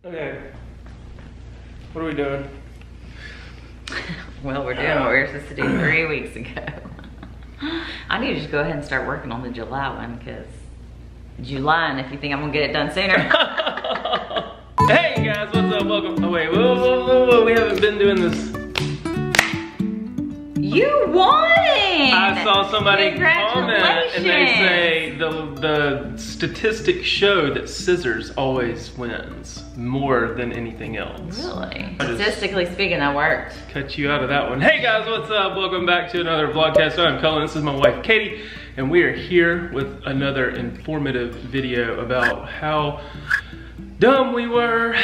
Okay. What are we doing? Well, we're doing what we were supposed to do 3 weeks ago. I need to just go ahead and start working on the July one, because July, if you think I'm gonna get it done sooner. Hey guys, what's up? Welcome. Oh wait, whoa, we haven't been doing this. You won! I saw somebody comment and they say the statistics show that scissors always wins more than anything else. Really? Statistically speaking, that worked. Cut you out of that one. Hey guys, what's up? Welcome back to another vlogcast. I'm Cullen, this is my wife Katie, and we are here with another informative video about how dumb we were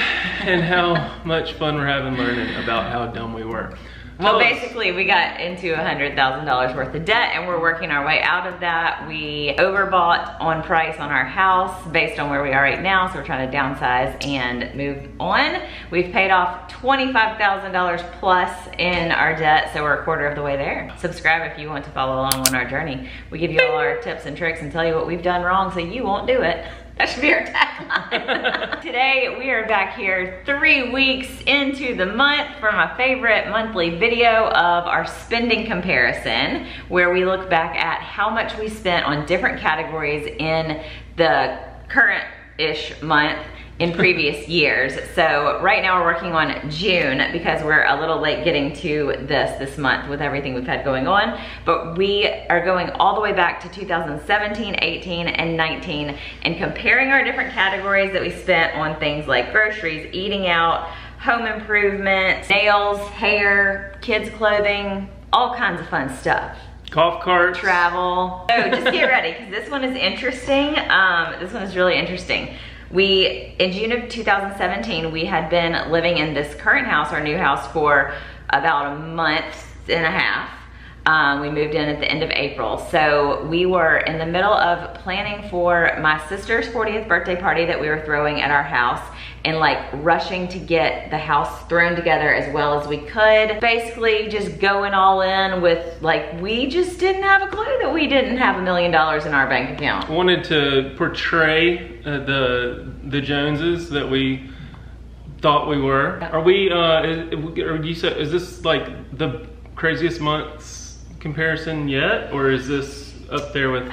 and how much fun we're having learning about how dumb we were. Well, basically, we got into $100,000 worth of debt, and we're working our way out of that. We overbought on price on our house based on where we are right now, so we're trying to downsize and move on. We've paid off $25,000 plus in our debt, so we're a quarter of the way there. Subscribe if you want to follow along on our journey. We give you all our tips and tricks and tell you what we've done wrong so you won't do it. That should be our tagline. Today, we are back here 3 weeks into the month for my favorite monthly video of our spending comparison, where we look back at how much we spent on different categories in the current-ish month in previous years. So right now we're working on June because we're a little late getting to this month with everything we've had going on. But we are going all the way back to 2017, 18, and 19 and comparing our different categories that we spent on things like groceries, eating out, home improvement, nails, hair, kids clothing, all kinds of fun stuff. Golf carts. Travel. So just get ready because this one is interesting. This one is really interesting. In June of 2017, we had been living in this current house, our new house, for about a month and a half. We moved in at the end of April. So we were in the middle of planning for my sister's 40th birthday party that we were throwing at our house, and like rushing to get the house thrown together as well as we could. Basically just going all in with, like, we just didn't have a clue that we didn't have $1 million in our bank account. Wanted to portray the Joneses that we thought we were. Are we, is this like the craziest month's comparison yet? Or is this up there with?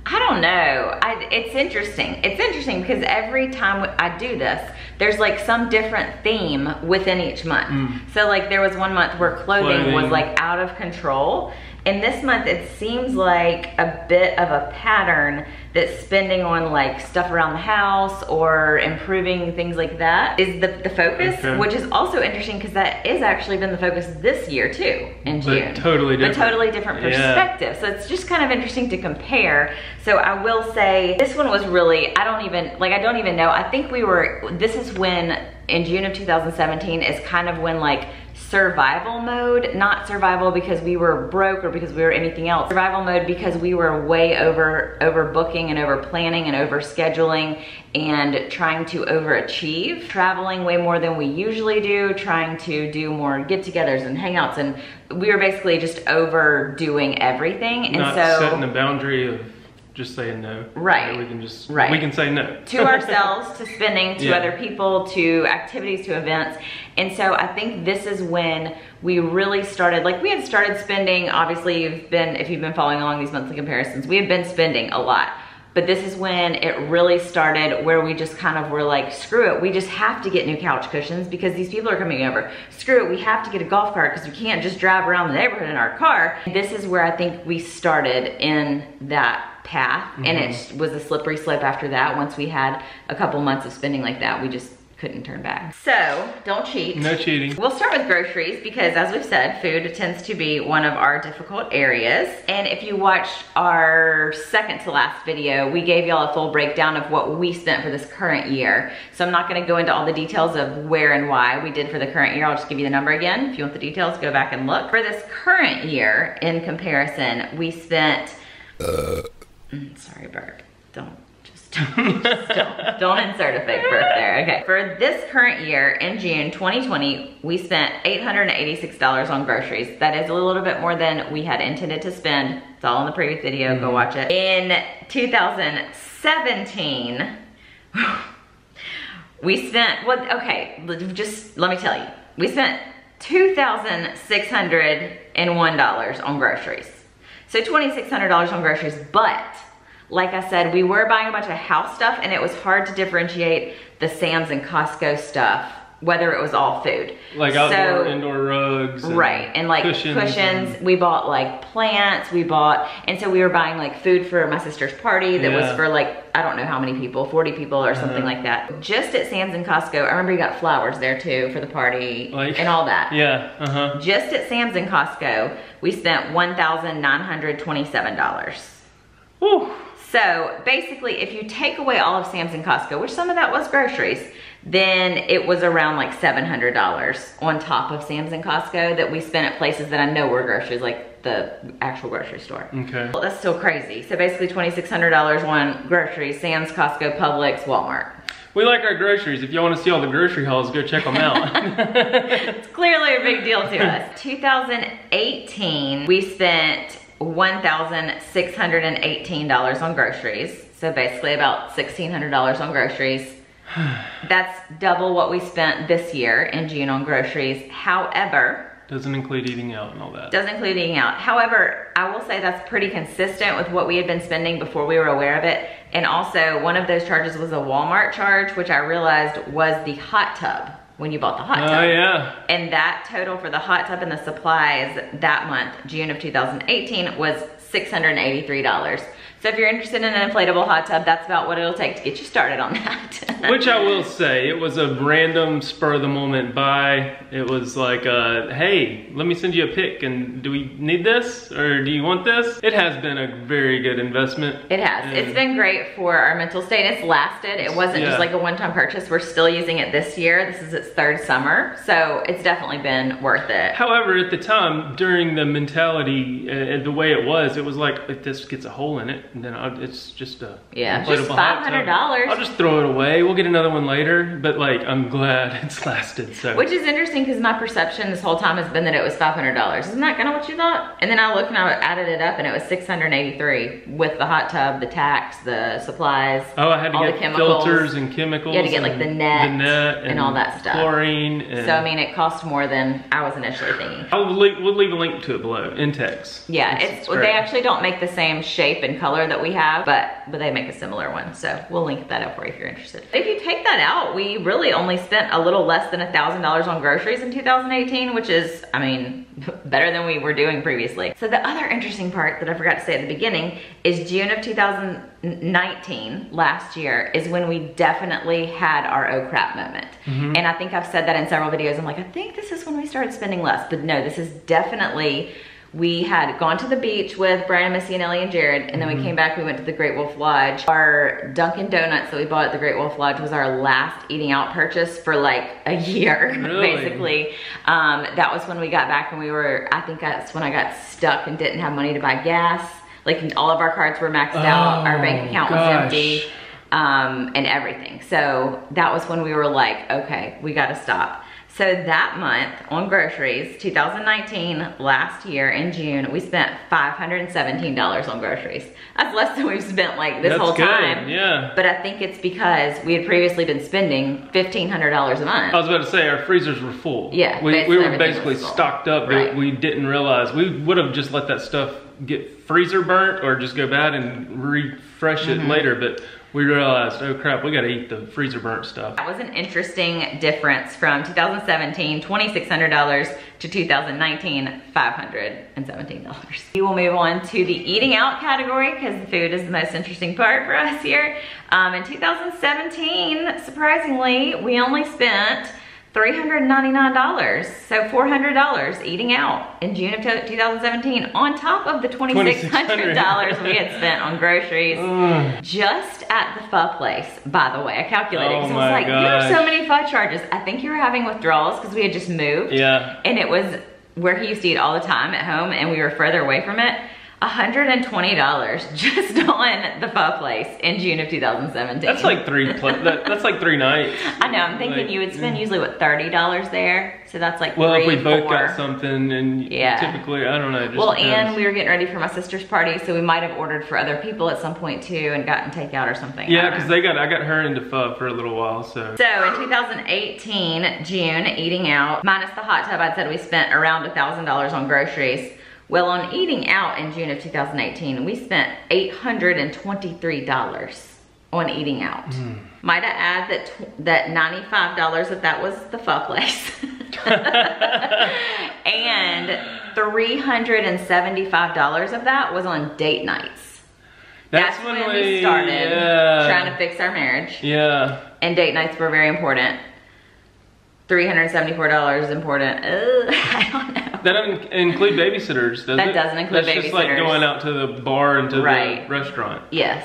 I don't know. It's interesting. It's interesting because every time I do this, there's like some different theme within each month. So like there was one month where clothing was like out of control. And this month it seems like a bit of a pattern that spending on like stuff around the house or improving things like that is the focus, which is also interesting because that has actually been the focus this year too, in June. But totally different Perspective. So it's just kind of interesting to compare. So I will say this one was really, I don't even know. I think this is when, in June of 2017 is kind of when like survival mode, not survival because we were broke or because we were anything else. Survival mode because we were way over booking and over planning and over scheduling and trying to overachieve. Traveling way more than we usually do, trying to do more get-togethers and hangouts, and we were basically just overdoing everything. And not so setting the boundary of just saying no. Right. We can say no. To ourselves, to spending, to other people, to activities, to events. And so I think this is when we really started, like we had started spending, obviously if you've been following along these monthly comparisons, we have been spending a lot. But this is when it really started where we just kind of were like, screw it, we just have to get new couch cushions because these people are coming over. Screw it, we have to get a golf cart because we can't just drive around the neighborhood in our car. This is where I think we started in that path, and it was a slippery slope after that. Once we had a couple months of spending like that, we just couldn't turn back. So don't cheat. No cheating. We'll start with groceries because, as we've said, food tends to be one of our difficult areas. And if you watched our second to last video, we gave y'all a full breakdown of what we spent for this current year. So I'm not gonna go into all the details of where and why we did for the current year. I'll just give you the number again. If you want the details, go back and look. For this current year, in comparison, we spent, sorry, burp. Don't insert a fake burp there. Okay. For this current year, in June 2020, we spent $886 on groceries. That is a little bit more than we had intended to spend. It's all in the previous video. Go watch it. In 2017, We spent, well, okay, just let me tell you. We spent $2,601 on groceries. So $2,600 on groceries, but like I said, we were buying a bunch of house stuff and it was hard to differentiate the Sam's and Costco stuff, whether it was all food. Like outdoor, indoor rugs. And right, and like cushions. We bought like plants, and so we were buying like food for my sister's party that was for like, I don't know how many people, 40 people or something like that. Just at Sam's and Costco, I remember you got flowers there too for the party and all that. Yeah, Just at Sam's and Costco, we spent $1,927. Whew. So basically, if you take away all of Sam's and Costco, which some of that was groceries, then it was around like $700 on top of Sam's and Costco that we spent at places that I know were groceries, like the actual grocery store. Okay. Well, that's still crazy. So basically $2,600 on groceries, Sam's, Costco, Publix, Walmart. We like our groceries. If y'all want to see all the grocery hauls, go check them out. It's clearly a big deal to us. 2018, we spent $1,618 on groceries. So basically about $1,600 on groceries. That's double what we spent this year in June on groceries. However, doesn't include eating out and all that. Doesn't include eating out. However, I will say that's pretty consistent with what we had been spending before we were aware of it. And also one of those charges was a Walmart charge, which I realized was the hot tub when you bought the hot tub. Oh yeah. And that total for the hot tub and the supplies that month, June of 2018, was $683. So if you're interested in an inflatable hot tub, that's about what it'll take to get you started on that. Which I will say, it was a random spur of the moment buy. It was like, hey, let me send you a pic, and do we need this or do you want this? It has been a very good investment. It has. And it's been great for our mental state. It's lasted. It wasn't just like a one-time purchase. We're still using it this year. This is its third summer. So it's definitely been worth it. However, at the time, during the mentality and the way it was like, if this gets a hole in it, and then it's just a just $500. I'll just throw it away. We'll get another one later. But like, I'm glad it's lasted. So, which is interesting because my perception this whole time has been that it was $500. Isn't that kind of what you thought? And then I looked and I added it up, and it was $683 with the hot tub, the tax, the supplies. Oh, I had to get filters and chemicals. You had to get like the net and all that stuff. Chlorine. And so I mean, it cost more than I was initially thinking. We'll leave a link to it below in text. Yeah, it's they actually don't make the same shape and color that we have, but they make a similar one. So we'll link that up for you if you're interested. If you take that out, we really only spent a little less than $1,000 on groceries in 2018, which is, I mean, better than we were doing previously. So the other interesting part that I forgot to say at the beginning is June of 2019, last year, is when we definitely had our oh crap moment. And I think I've said that in several videos. I'm like, I think this is when we started spending less, but no, this is definitely, we had gone to the beach with Brian, Missy, and Ellie and Jared, and then we came back, we went to the Great Wolf Lodge. Our Dunkin' Donuts that we bought at the Great Wolf Lodge was our last eating out purchase for like a year, basically. That was when we got back and I think that's when I got stuck and didn't have money to buy gas. Like all of our cards were maxed out, our bank account was empty, and everything. So that was when we were like, okay, we gotta stop. So that month on groceries, 2019, last year in June, we spent $517 on groceries. That's less than we've spent like this whole time. Yeah. But I think it's because we had previously been spending $1,500 a month. I was about to say, our freezers were full. Yeah, we were basically stocked up, but we didn't realize. We would have just let that stuff get freezer burnt or just go bad and refresh it later, but we realized, oh crap, we gotta eat the freezer burnt stuff. That was an interesting difference from 2017, $2,600 to 2019, $517. We will move on to the eating out category because the food is the most interesting part for us here. In 2017, surprisingly, we only spent $399, so $400 eating out in June of 2017 on top of the $2,600 we had spent on groceries just at the pho place, by the way. I calculated because I was like, there are so many pho charges. I think you were having withdrawals because we had just moved. Yeah. And it was where he used to eat all the time at home and we were further away from it. $120 just on the pho place in June of 2017. That's like that's like 3 nights. I know, I'm thinking like, you would spend usually what, $30 there? So that's like well, 3, if we both 4. got something, and typically, I don't know. It just depends. And we were getting ready for my sister's party, so we might have ordered for other people at some point too and gotten takeout or something. Yeah, because I got her into pho for a little while, so. So in 2018, June, eating out, minus the hot tub, I said we spent around $1,000 on groceries. Well, on eating out in June of 2018, we spent $823 on eating out. Might I add that $95 of that was the pho place. And $375 of that was on date nights. That's when we started trying to fix our marriage. Yeah. And date nights were very important. $374 is important. I don't know. That doesn't include babysitters, does it? That doesn't include babysitters. That's just like going out to the bar and to the restaurant. Yes.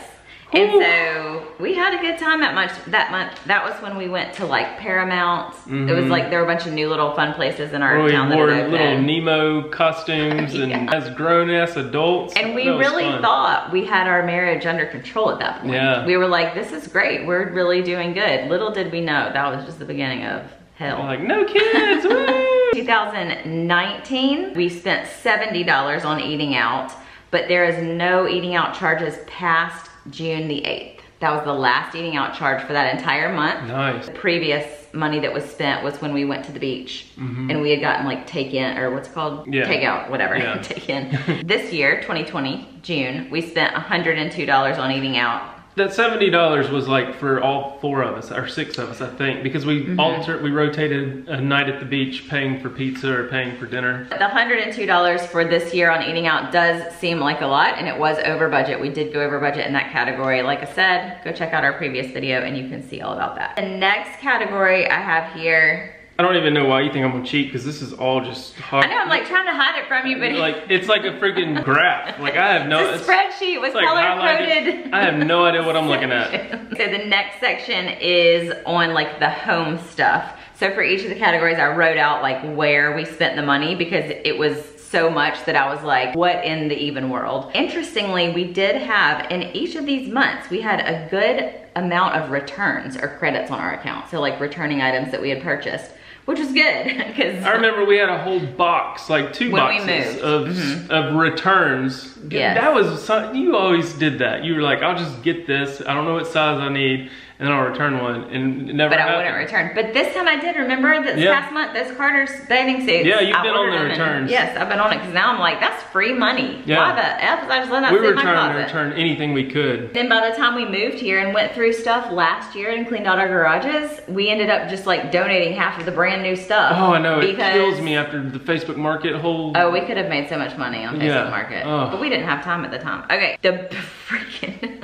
Ooh. And so we had a good time that month. That was when we went to like Paramount. It was like there were a bunch of new little fun places in our town that we wore little Nemo costumes and as grown-ass adults. And we really thought we had our marriage under control at that point. Yeah. We were like, this is great. We're really doing good. Little did we know that was just the beginning of hell. We're like, no kids, woo! 2019, we spent $70 on eating out, but there is no eating out charges past June the 8th. That was the last eating out charge for that entire month. Nice. The previous money that was spent was when we went to the beach and we had gotten like take-in, or what's it called? Take-out, whatever, take-in. This year, 2020, June, we spent $102 on eating out. That $70 was like for all 4 of us, or 6 of us, I think, because we we rotated a night at the beach, paying for pizza or paying for dinner. The $102 for this year on eating out does seem like a lot, and it was over budget. We did go over budget in that category. Like I said, go check out our previous video and you can see all about that. The next category I have here, I don't even know why you think I'm gonna cheat, because this is all just hard. I know, I'm like trying to hide it from you, but like it's like a freaking graph. Like I have no. It's a spreadsheet with color coded. I have no idea what I'm looking at. So the next section is on like the home stuff. So for each of the categories, I wrote out like where we spent the money, because it was so much that I was like, what in the even world? Interestingly, we did have, in each of these months, we had a good amount of returns or credits on our account. So like returning items that we had purchased, which was good, because I remember we had a whole box, like 2 boxes of returns. Yes. That was, you always did that. You were like, I'll just get this. I don't know what size I need, and then I'll return one, and it never happened. I wouldn't return. But this time I did. Remember this past month, those Carter's bathing suits. Yeah, you've been on the returns. Yes, I've been on it, because now I'm like, that's free money. Yeah. Why the F was I just letting that sit in my closet? We were trying to return anything we could. Then by the time we moved here and went through stuff last year and cleaned out our garages, we ended up just like donating half of the brand new stuff. Oh, I know, it kills me after the Facebook Market whole... Oh, we could have made so much money on Facebook Market. But we didn't have time at the time. Okay, the freaking...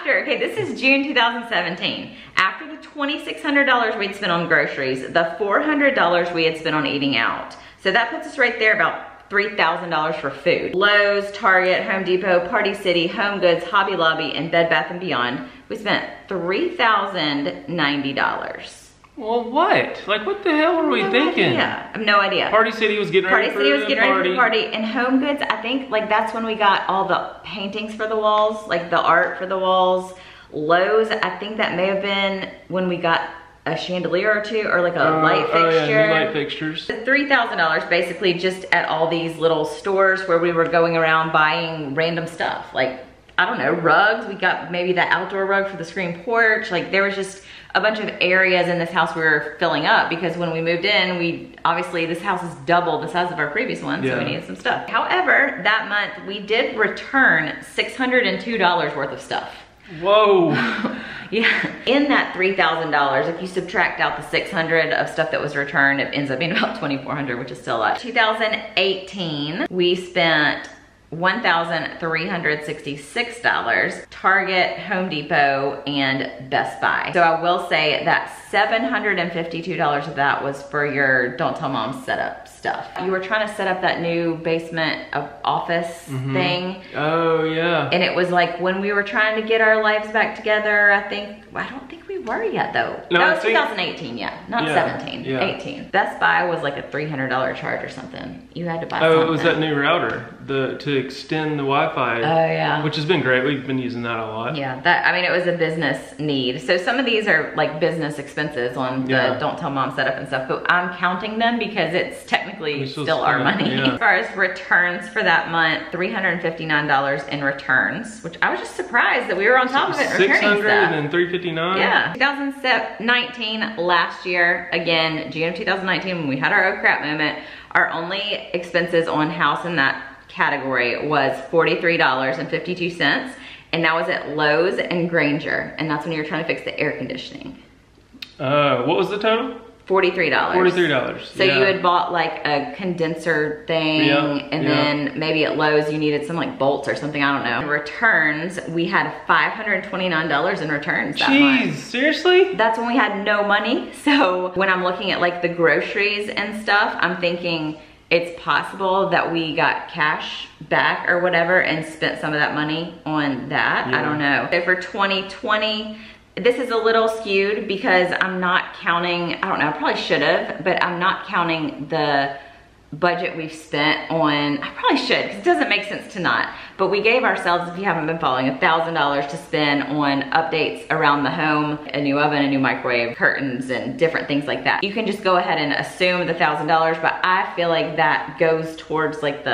okay, this is June 2017. After the $2,600 we'd spent on groceries, the $400 we had spent on eating out. So that puts us right there about $3,000 for food. Lowe's, Target, Home Depot, Party City, Home Goods, Hobby Lobby, and Bed Bath & Beyond. We spent $3,090. Well, what? Like, what the hell were we thinking? Yeah, I have no idea. Party City was getting ready for the party. And Home Goods, I think, like, that's when we got all the paintings for the walls, like the art for the walls. Lowe's, I think that may have been when we got a chandelier or two, or like a light fixture. Oh yeah, new light fixtures. $3,000 basically just at all these little stores where we were going around buying random stuff. Like, I don't know, rugs. We got maybe that outdoor rug for the screen porch. Like, there was just a bunch of areas in this house we were filling up, because when we moved in, obviously this house is double the size of our previous one, so we needed some stuff. However, that month we did return $602 worth of stuff. Whoa. Yeah, in that $3,000, if you subtract out the $600 of stuff that was returned, it ends up being about $2,400, which is still a lot. 2018, we spent $1,366, Target, Home Depot, and Best Buy. So I will say that $752 of that was for your Don't Tell Mom setup stuff. You were trying to set up that new basement office thing. Oh yeah. And it was like when we were trying to get our lives back together, I don't think we were yet though. No, that was 2018, yeah, not 17, yeah. 18. Best Buy was like a $300 charge or something. You had to buy something. Oh, it was that new router, to extend the Wi-Fi. Oh yeah. Which has been great. We've been using that a lot. Yeah, I mean, it was a business need. So some of these are like business expenses on the Don't Tell Mom setup and stuff, but I'm counting them because it's technically still our money. Yeah. As far as returns for that month, $359 in returns, which I was just surprised that we were on top of it. $600 and $359. Yeah. 2019, last year, again, June of 2019, when we had our oh crap moment, our only expenses on house in that category was $43.52. And that was at Lowe's and Granger. And that's when you were trying to fix the air conditioning. What was the total? $43. $43. So you had bought like a condenser thing, and then maybe at Lowe's you needed some like bolts or something, I don't know. In returns, we had $529 in returns that month. Jeez, seriously? That's when we had no money. So when I'm looking at like the groceries and stuff, I'm thinking it's possible that we got cash back or whatever and spent some of that money on that. I don't know. So for 2020, this is a little skewed because I'm not counting, I don't know, I probably should have, but I'm not counting the budget we've spent on, I probably should, because it doesn't make sense to not. But we gave ourselves, if you haven't been following, $1,000 to spend on updates around the home, a new oven, a new microwave, curtains, and different things like that. You can just go ahead and assume the $1,000, but I feel like that goes towards like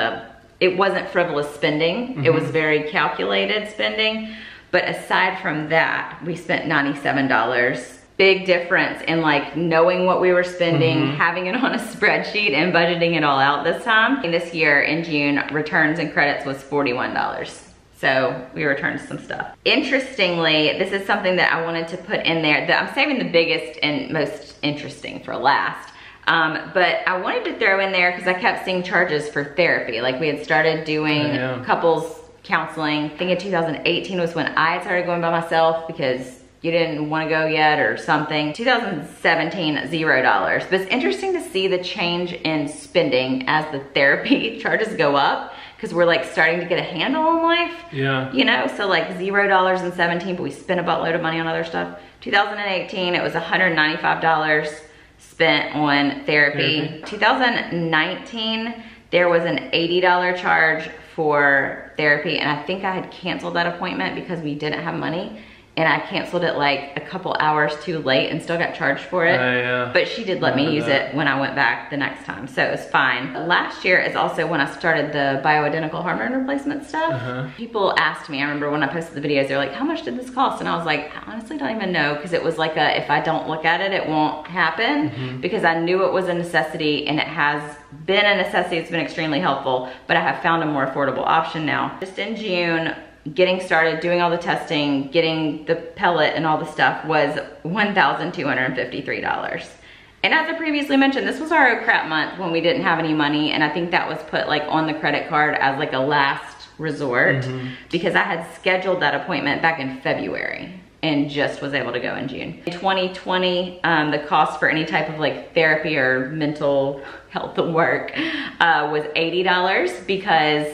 it wasn't frivolous spending. It was very calculated spending. But aside from that, we spent $97. Big difference in like knowing what we were spending, having it on a spreadsheet and budgeting it all out this time. And this year in June, returns and credits was $41. So we returned some stuff. Interestingly, this is something that I wanted to put in there that I'm saving the biggest and most interesting for last. But I wanted to throw in there because I kept seeing charges for therapy. Like we had started doing couples counseling. I think in 2018 was when I had started going by myself because you didn't want to go yet or something. 2017, $0. But it's interesting to see the change in spending as the therapy charges go up because we're like starting to get a handle on life. Yeah. You know, so like $0 in 17, but we spent a buttload of money on other stuff. 2018, it was $195 spent on therapy. 2019, there was an $80 charge for therapy, and I think I had canceled that appointment because we didn't have money, and I canceled it like a couple hours too late and still got charged for it. But she did let me use it when I went back the next time, so it was fine. Last year is also when I started the bioidentical hormone replacement stuff. People asked me, I remember when I posted the videos, they're like, how much did this cost? And I was like, I honestly don't even know, because it was like if I don't look at it, it won't happen, because I knew it was a necessity, and it has been a necessity. It's been extremely helpful, but I have found a more affordable option now. Just in June, getting started, doing all the testing, getting the pellet and all the stuff was $1,253. And as I previously mentioned, this was our oh crap month when we didn't have any money, and I think that was put like on the credit card as like a last resort because I had scheduled that appointment back in February and just was able to go in June. In 2020, the cost for any type of like therapy or mental health work was $80 because,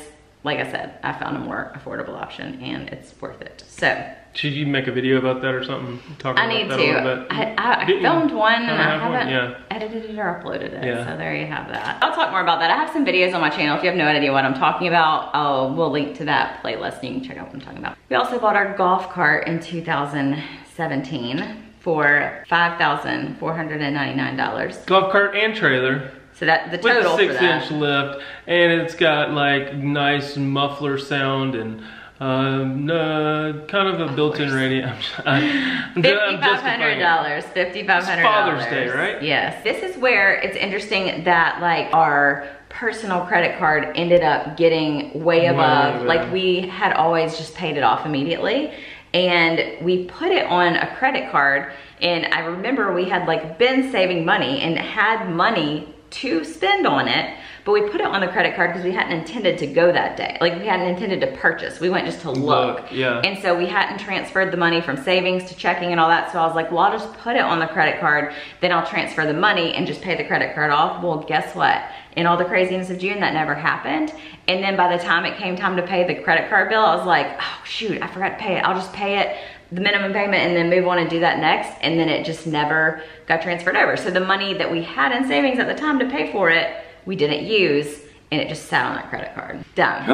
like I said, I found a more affordable option and it's worth it. So. Should you make a video about that or something? I need to. I filmed one and I haven't edited it or uploaded it. So there you have that. I'll talk more about that. I have some videos on my channel. If you have no idea what I'm talking about, we'll link to that playlist and you can check out what I'm talking about. We also bought our golf cart in 2017 for $5,499. Golf cart and trailer. So that the total with for that. 6-inch lift, and it's got like nice muffler sound and kind of a built-in radio. $5,500. $5,500. Father's Day, right? Yes. This is where it's interesting that like our personal credit card ended up getting way above. Like we had always just paid it off immediately, and we put it on a credit card. And I remember we had like been saving money and had money to spend on it, but we put it on the credit card because we hadn't intended to go that day. Like, we hadn't intended to purchase. We went just to look. Yeah. And so we hadn't transferred the money from savings to checking and all that. So I was like, well, I'll just put it on the credit card, then I'll transfer the money and just pay the credit card off. Well, guess what? In all the craziness of June, that never happened. And then by the time it came time to pay the credit card bill, I was like, oh shoot, I forgot to pay it. I'll just pay it, the minimum payment, and then move on and do that next. And then it just never got transferred over. So the money that we had in savings at the time to pay for it, we didn't use, and it just sat on that credit card. Done.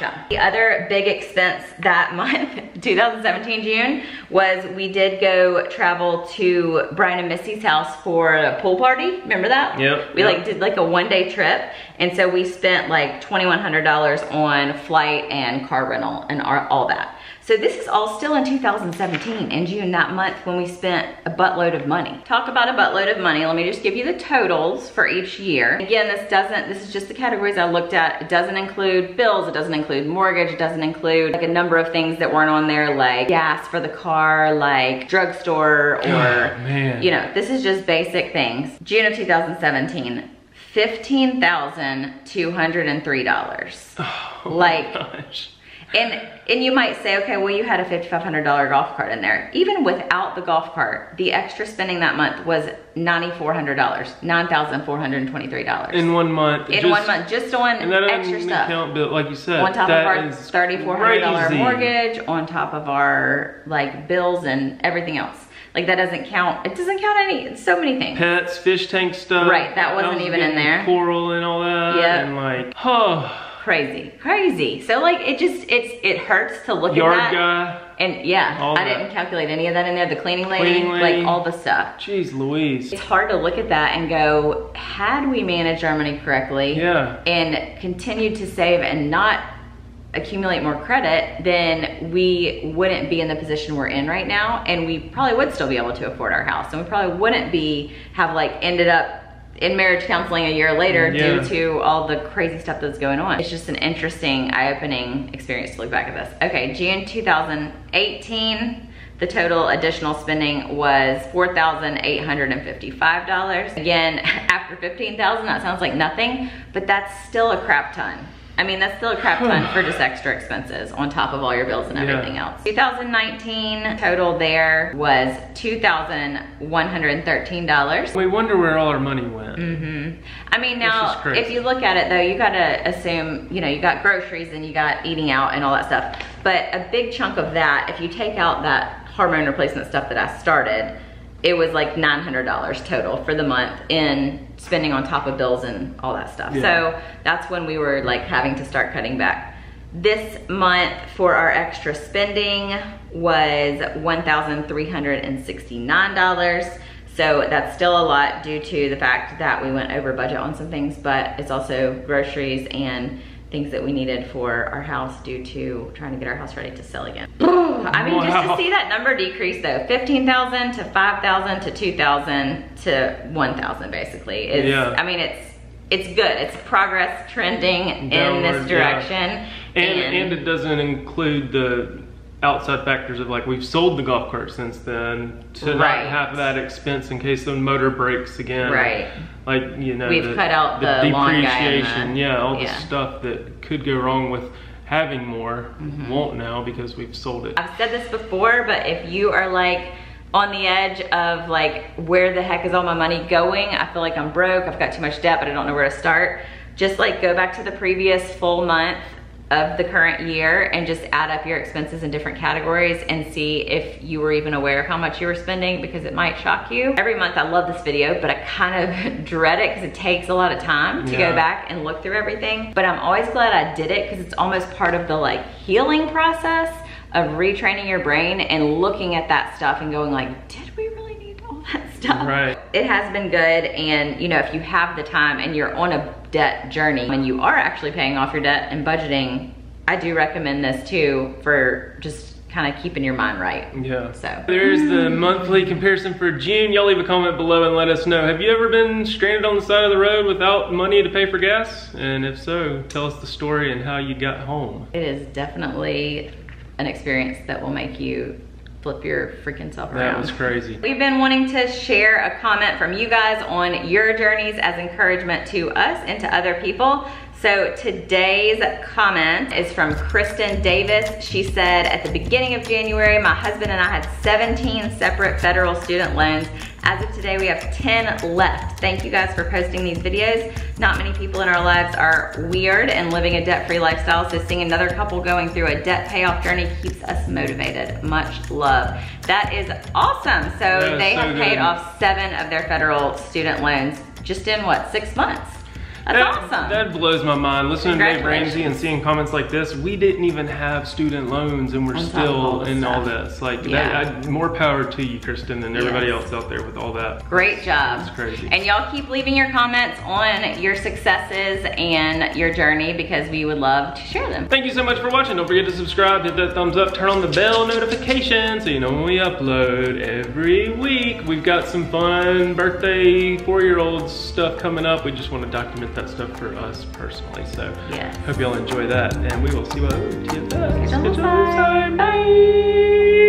Done. The other big expense that month, 2017 June, was we did go travel to Brian and Missy's house for a pool party. Remember that? Yep. We like did like a one-day trip, and so we spent like $2,100 on flight and car rental and all that. So this is all still in 2017 in June, that month when we spent a buttload of money. Talk about a buttload of money. Let me just give you the totals for each year. Again, this is just the categories I looked at. It doesn't include bills, it doesn't include mortgage, it doesn't include like a number of things that weren't on there, like gas for the car, like drugstore, or, you know, this is just basic things. June of 2017, $15,203. Oh like, gosh. And you might say, okay, well, you had a $5,500 golf cart in there. Even without the golf cart, the extra spending that month was $9,400, $9,423. In 1 month. In 1 month, just on and that extra stuff. Account bill, like you said, on top of our $3,400 crazy. mortgage, on top of our like bills and everything else. Like that doesn't count, it doesn't count any, so many things. Pets, fish tank stuff. Right, that wasn't even in there. Coral and all that. Yep. And like, oh. Crazy. So like it hurts to look Yard at that. guy. And yeah, all I that. didn't calculate any of that in there. The cleaning lady, like all the stuff. Jeez Louise. It's hard to look at that and go, had we managed our money correctly and continued to save and not accumulate more credit, then we wouldn't be in the position we're in right now, and we probably would still be able to afford our house, and we probably wouldn't have like ended up in marriage counseling a year later due to all the crazy stuff that's going on. It's just an interesting, eye-opening experience to look back at this. Okay, June 2018, the total additional spending was $4,855. Again, after $15,000, that sounds like nothing, but that's still a crap ton. I mean, that's still a crap ton for just extra expenses on top of all your bills and everything else. 2019 total there was $2,113. We wonder where all our money went. I mean, now, if you look at it though, you gotta assume, you know, you got groceries and you got eating out and all that stuff. But a big chunk of that, if you take out that hormone replacement stuff that I started, it was like $900 total for the month in spending on top of bills and all that stuff. So that's when we were like having to start cutting back. This month for our extra spending was $1,369. So that's still a lot due to the fact that we went over budget on some things, but it's also groceries and things that we needed for our house due to trying to get our house ready to sell again. I mean, just to see that number decrease though, 15,000 to 5,000 to 2,000 to 1,000 basically. I mean, it's good. It's progress trending in this direction. And it doesn't include the outside factors of like, we've sold the golf cart since then to not have that expense in case the motor breaks again. Like, you know, we've cut out the depreciation, all the stuff that could go wrong with having more won't now because we've sold it. I've said this before, but if you are like on the edge of like, where the heck is all my money going? I feel like I'm broke, I've got too much debt, but I don't know where to start. Just like go back to the previous full month of the current year and just add up your expenses in different categories and see if you were even aware of how much you were spending, because it might shock you. Every month I love this video, but I kind of dread it because it takes a lot of time to go back and look through everything. But I'm always glad I did it because it's almost part of the like healing process of retraining your brain and looking at that stuff and going like, did we really need all that stuff? It has been good, and you know, if you have the time and you're on a debt journey and you are actually paying off your debt and budgeting, I do recommend this too for just kind of keeping your mind right. So there's the monthly comparison for June. Y'all leave a comment below and let us know, have you ever been stranded on the side of the road without money to pay for gas? And if so, tell us the story and how you got home. It is definitely an experience that will make you flip your freaking self around. That was crazy. We've been wanting to share a comment from you guys on your journeys as encouragement to us and to other people. So today's comment is from Kristen Davis. She said, at the beginning of January, my husband and I had 17 separate federal student loans. As of today, we have 10 left. Thank you guys for posting these videos. Not many people in our lives are weird and living a debt-free lifestyle, so seeing another couple going through a debt payoff journey keeps us motivated. Much love. That is awesome. So they have paid off 7 of their federal student loans just in what, 6 months? That's awesome. That blows my mind. Listening to Dave Ramsey and seeing comments like this, we didn't even have student loans and we're still in all this. Like, more power to you, Kristen, and everybody else out there with all that. Great job. It's crazy. And y'all keep leaving your comments on your successes and your journey because we would love to share them. Thank you so much for watching. Don't forget to subscribe, hit that thumbs up, turn on the bell notification so you know when we upload every week. We've got some fun birthday 4-year-old stuff coming up. We just want to document that stuff for us personally, so hope y'all enjoy that, and we will see what TFS. Bye.